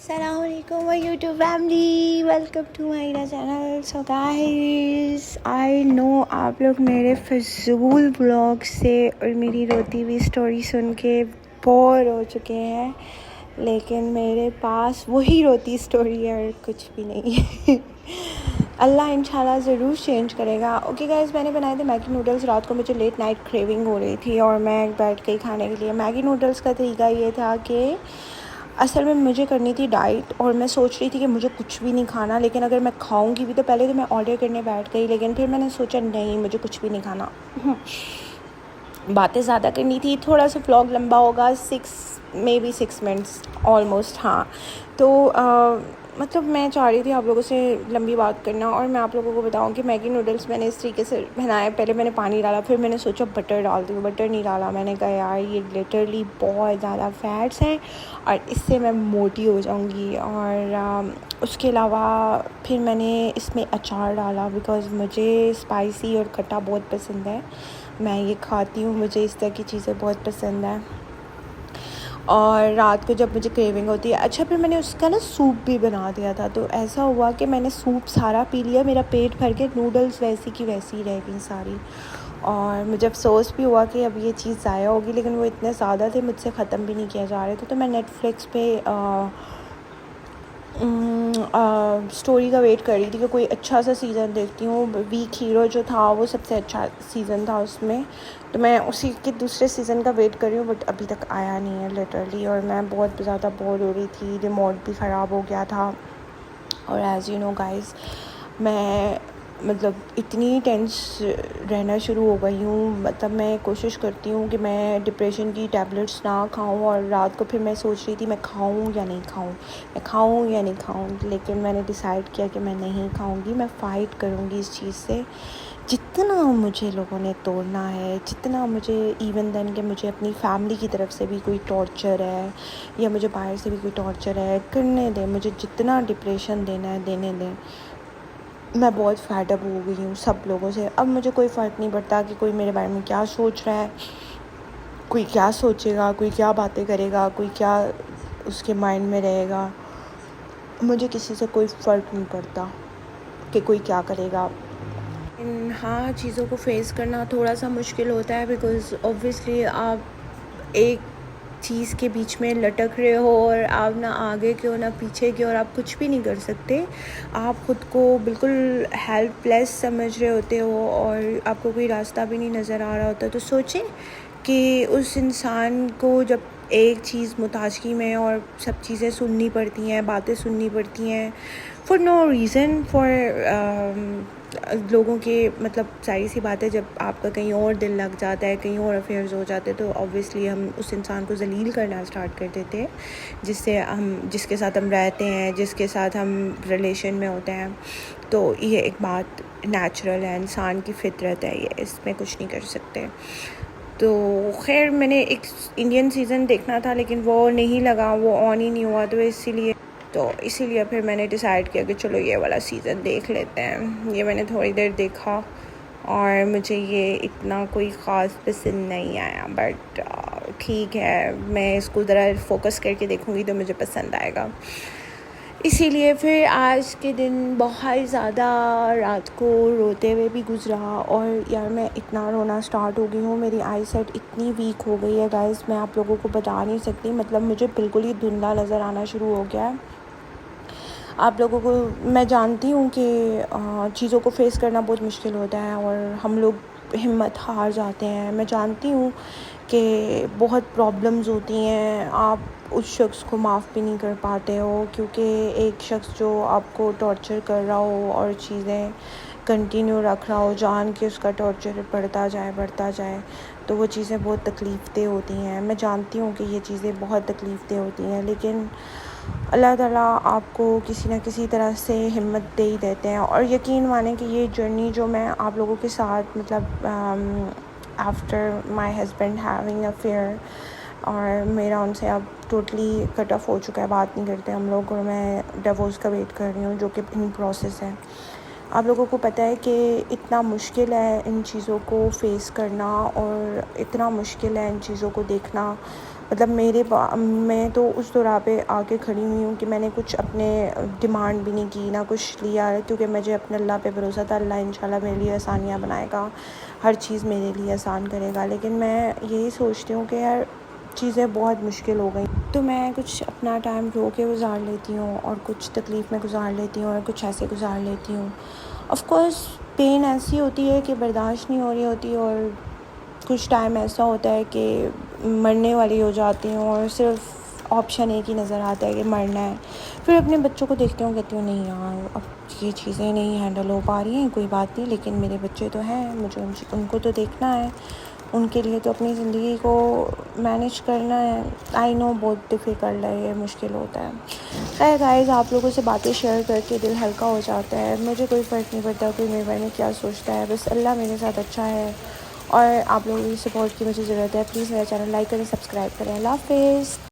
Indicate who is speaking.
Speaker 1: Assalamualaikum my YouTube family, welcome to my channel. So guys, I know आप लोग मेरे फजूल ब्लॉग से और मेरी रोती हुई स्टोरी सुन के बोर हो चुके हैं, लेकिन मेरे पास वही रोती स्टोरी है और कुछ भी नहीं है। अल्लाह इंशाल्लाह ज़रूर चेंज करेगा। ओके गाइस, मैंने बनाए थे मैगी नूडल्स। रात को मुझे लेट नाइट क्रेविंग हो रही थी और मैं बैठ के खाने के लिए। मैगी नूडल्स का तरीका ये था कि असल में मुझे करनी थी डाइट और मैं सोच रही थी कि मुझे कुछ भी नहीं खाना, लेकिन अगर मैं खाऊंगी भी तो पहले तो मैं ऑर्डर करने बैठ गई, लेकिन फिर मैंने सोचा नहीं, मुझे कुछ भी नहीं खाना। बातें ज़्यादा करनी थी, थोड़ा सा व्लॉग लंबा होगा, 6 मिनट्स ऑलमोस्ट। हाँ, तो मतलब मैं चाह रही थी आप लोगों से लंबी बात करना और मैं आप लोगों को बताऊं कि मैगी नूडल्स मैंने इस तरीके से बनाए। पहले मैंने पानी डाला, फिर मैंने सोचा बटर डाल दूँ, बटर नहीं डाला। मैंने कहा यार ये लिटरली बहुत ज़्यादा फैट्स हैं और इससे मैं मोटी हो जाऊंगी। और उसके अलावा फिर मैंने इसमें अचार डाला, बिकॉज़ मुझे स्पाइसी और खट्टा बहुत पसंद है। मैं ये खाती हूँ, मुझे इस तरह की चीज़ें बहुत पसंद है। और रात को जब मुझे क्रेविंग होती है, अच्छा फिर मैंने उसका ना सूप भी बना दिया था। तो ऐसा हुआ कि मैंने सूप सारा पी लिया, मेरा पेट भर के, नूडल्स वैसी की वैसी रह गई सारी। और मुझे अफसोस भी हुआ कि अब ये चीज़ ज़ाया होगी, लेकिन वो इतने ज़्यादा थे मुझसे ख़त्म भी नहीं किया जा रहे थे। तो मैं नेटफ्लिक्स पे स्टोरी का वेट कर रही थी कि कोई अच्छा सा सीज़न देखती हूँ। वीक हीरो जो था वो सबसे अच्छा सीज़न था उसमें, तो मैं उसी के दूसरे सीज़न का वेट कर रही हूँ, बट अभी तक आया नहीं है लिटरली। और मैं बहुत ज़्यादा बोर हो रही थी, रिमोट भी ख़राब हो गया था। और एज़ यू नो गाइस, मैं मतलब इतनी टेंस रहना शुरू हो गई हूँ। मतलब मैं कोशिश करती हूँ कि मैं डिप्रेशन की टैबलेट्स ना खाऊँ, और रात को फिर मैं सोच रही थी मैं खाऊँ या नहीं खाऊँ, मैं खाऊँ या नहीं खाऊँ, लेकिन मैंने डिसाइड किया कि मैं नहीं खाऊँगी। मैं फ़ाइट करूँगी इस चीज़ से, जितना मुझे लोगों ने तोड़ना है, जितना मुझे इवन देन कि मुझे अपनी फैमिली की तरफ से भी कोई टॉर्चर है या मुझे बाहर से भी कोई टॉर्चर है, करने दें। मुझे जितना डिप्रेशन देना है देने दें। मैं बहुत फैड अप हो गई हूँ सब लोगों से। अब मुझे कोई फ़र्क नहीं पड़ता कि कोई मेरे बारे में क्या सोच रहा है, कोई क्या सोचेगा, कोई क्या बातें करेगा, कोई क्या उसके माइंड में रहेगा। मुझे किसी से कोई फ़र्क नहीं पड़ता कि कोई क्या करेगा। हाँ, चीज़ों को फेस करना थोड़ा सा मुश्किल होता है, बिकॉज़ ऑब्वियसली आप एक चीज़ के बीच में लटक रहे हो और आप ना आगे के हो ना पीछे के, और आप कुछ भी नहीं कर सकते। आप ख़ुद को बिल्कुल हेल्पलेस समझ रहे होते हो और आपको कोई रास्ता भी नहीं नज़र आ रहा होता। तो सोचें कि उस इंसान को जब एक चीज़ मुताजगी में और सब चीज़ें सुननी पड़ती हैं, बातें सुननी पड़ती हैं फॉर नो रीज़न, फॉर लोगों के, मतलब सारी सी बात है, जब आपका कहीं और दिल लग जाता है, कहीं और अफेयर्स हो जाते हैं, तो ऑब्वियसली हम उस इंसान को ज़लील करना स्टार्ट कर देते हैं जिसके साथ हम रहते हैं, जिसके साथ हम रिलेशन में होते हैं। तो ये एक बात नेचुरल है, इंसान की फितरत है ये, इसमें कुछ नहीं कर सकते। तो खैर, मैंने एक इंडियन सीज़न देखना था, लेकिन वो नहीं लगा, वो ऑन ही नहीं हुआ, तो इसीलिए फिर मैंने डिसाइड किया कि चलो ये वाला सीज़न देख लेते हैं। ये मैंने थोड़ी देर देखा और मुझे ये इतना कोई ख़ास पसंद नहीं आया, बट ठीक है, मैं इसको ज़रा फोकस करके देखूँगी तो मुझे पसंद आएगा। इसीलिए फिर आज के दिन बहुत ज़्यादा रात को रोते हुए भी गुज़रा, और यार मैं इतना रोना स्टार्ट हो गई हूँ, मेरी आई साइट इतनी वीक हो गई है गाइस, मैं आप लोगों को बता नहीं सकती। मतलब मुझे बिल्कुल ही धुंधला नज़र आना शुरू हो गया है। आप लोगों को, मैं जानती हूँ कि चीज़ों को फेस करना बहुत मुश्किल होता है और हम लोग हिम्मत हार जाते हैं। मैं जानती हूँ कि बहुत प्रॉब्लम्स होती हैं, आप उस शख्स को माफ़ भी नहीं कर पाते हो, क्योंकि एक शख्स जो आपको टॉर्चर कर रहा हो और चीज़ें कंटिन्यू रख रहा हो, जान के उसका टॉर्चर बढ़ता जाए, तो वो चीज़ें बहुत तकलीफ़देह होती हैं। मैं जानती हूँ कि ये चीज़ें बहुत तकलीफ़देह होती हैं, लेकिन अल्लाह ताला आपको किसी न किसी तरह से हिम्मत दे ही देते हैं। और यकीन माने कि ये जर्नी जो मैं आप लोगों के साथ, मतलब after my husband having affair, और मेरा उनसे अब टोटली कट ऑफ हो चुका है, बात नहीं करते हम लोग, और मैं डिवोर्स का वेट कर रही हूँ, जो कि इन प्रोसेस है। आप लोगों को पता है कि इतना मुश्किल है इन चीज़ों को फेस करना, और इतना मुश्किल है इन चीज़ों को देखना। मतलब मैं तो उस दौरा पे आके खड़ी हुई हूँ कि मैंने कुछ अपने डिमांड भी नहीं की, ना कुछ लिया, क्योंकि मुझे अपने अल्लाह पे भरोसा था। अल्लाह इंशाल्लाह मेरे लिए आसानियाँ बनाएगा, हर चीज़ मेरे लिए आसान करेगा। लेकिन मैं यही सोचती हूँ कि यार चीज़ें बहुत मुश्किल हो गई, तो मैं कुछ अपना टाइम रो के गुजार लेती हूँ और कुछ तकलीफ़ में गुजार लेती हूँ और कुछ ऐसे गुजार लेती हूँ। ऑफ़ कोर्स पेन ऐसी होती है कि बर्दाश्त नहीं हो रही होती, और कुछ टाइम ऐसा होता है कि मरने वाली हो जाती हूँ और सिर्फ ऑप्शन एक ही नज़र आता है कि मरना है। फिर अपने बच्चों को देखती हूँ, कहती हूँ नहीं यार अब ये चीज़ें नहीं हैंडल हो पा रही हैं, कोई बात नहीं, लेकिन मेरे बच्चे तो हैं, मुझे उनको तो देखना है, उनके लिए तो अपनी ज़िंदगी को मैनेज करना है। आई नो बहुत डिफ़िकल्ट है, ये मुश्किल होता है। खैर गाइस, आप लोगों से बातें शेयर करके दिल हल्का हो जाता है। मुझे कोई फ़र्क नहीं पड़ता कोई मेरे बारे में क्या सोचता है, बस अल्लाह मेरे साथ अच्छा है और आप लोगों की सपोर्ट की मुझे ज़रूरत है। प्लीज़ मेरा चैनल लाइक करें, सब्सक्राइब करें। अल्लाह हाफ़िज़।